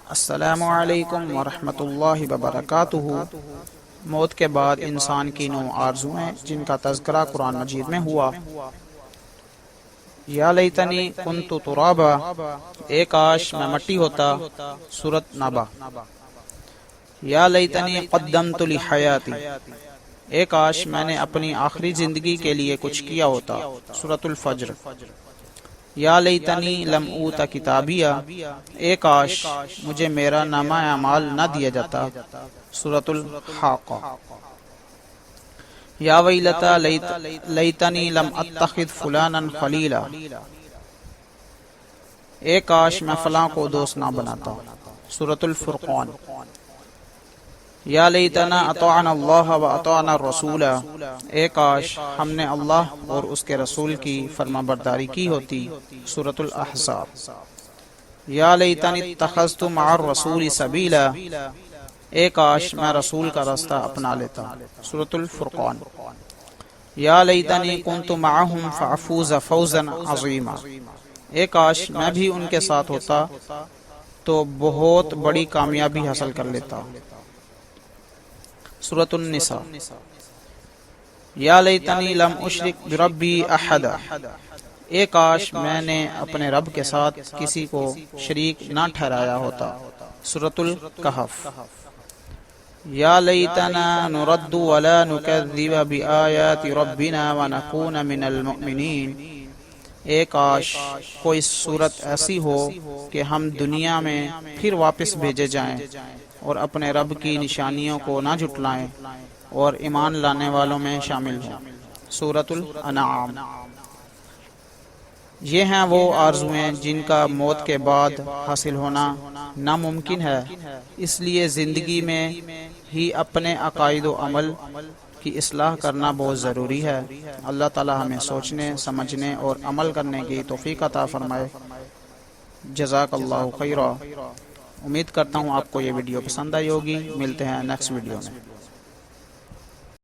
السلام علیکم ورحمۃ اللہ وبرکاتہ۔ موت کے بعد انسان کی 9 آرزویں جن کا تذکرہ قرآن مجید میں ہوا۔ یا لیتنی کنت ترابا، اے کاش میں مٹی ہوتا، سورۃ نبا۔ یا لیتنی قدمت لحیاتی، اے کاش میں نے اپنی آخری زندگی کے لیے کچھ کیا ہوتا، سورۃ الفجر۔ یا لیتنی لم اوت کتابیہ، اے کاش مجھے میرا نامہ اعمال نہ دیا جاتا، سورۃ الحاقہ۔ یا ویلتا لیتنی لم اتخذ فلانا خلیلا، اے کاش میں فلاں کو دوست نہ بناتا، سورۃ الفرقان۔ یا لیتنا اطعنا اللہ و اطعنا الرسول، اے کاش ہم نے اللہ اور اس کے رسول کی فرما برداری کی ہوتی، سورۃ الاحزاب۔ یا لیتنی اتخذت مع الرسول سبیلا، اے کاش میں رسول کا راستہ اپنا لیتا، سورۃ الفرقان۔ یا لیتنی کنت معہم فافوز فوزا عظیما، اے کاش میں بھی ان کے ساتھ ہوتا تو بہت بڑی کامیابی حاصل کر لیتا، سورۃ النساء۔ یا لیتنی لم اشرک بربی احدا، اے کاش میں نے اپنے رب کے ساتھ کسی کو شریک نہ ٹھہرایا ہوتا، سورۃ الکہف۔ یا لیتنا نرد ولا نکذب بآیات ربنا ونکون من المؤمنین، اے کاش کوئی صورت ایسی ہو کہ ہم دنیا میں پھر واپس بھیجے جائیں اور اپنے رب کی نشانیوں کو نہ جھٹلائیں اور ایمان لانے والوں میں شامل ہوں، سورۃ الانعام۔ یہ ہیں وہ آرزویں جن کا موت کے بعد حاصل ہونا ناممکن ہے، اس لیے زندگی میں ہی اپنے عقائد و عمل کی اصلاح کرنا بہت ضروری ہے۔ اللہ تعالی ہمیں سوچنے، سمجھنے اور عمل کرنے کی توفیق عطا فرمائے۔ جزاک اللہ خیرا۔ امید کرتا ہوں آپ کو یہ ویڈیو پسند آئی ہوگی۔ ملتے ہیں نیکسٹ ویڈیو میں۔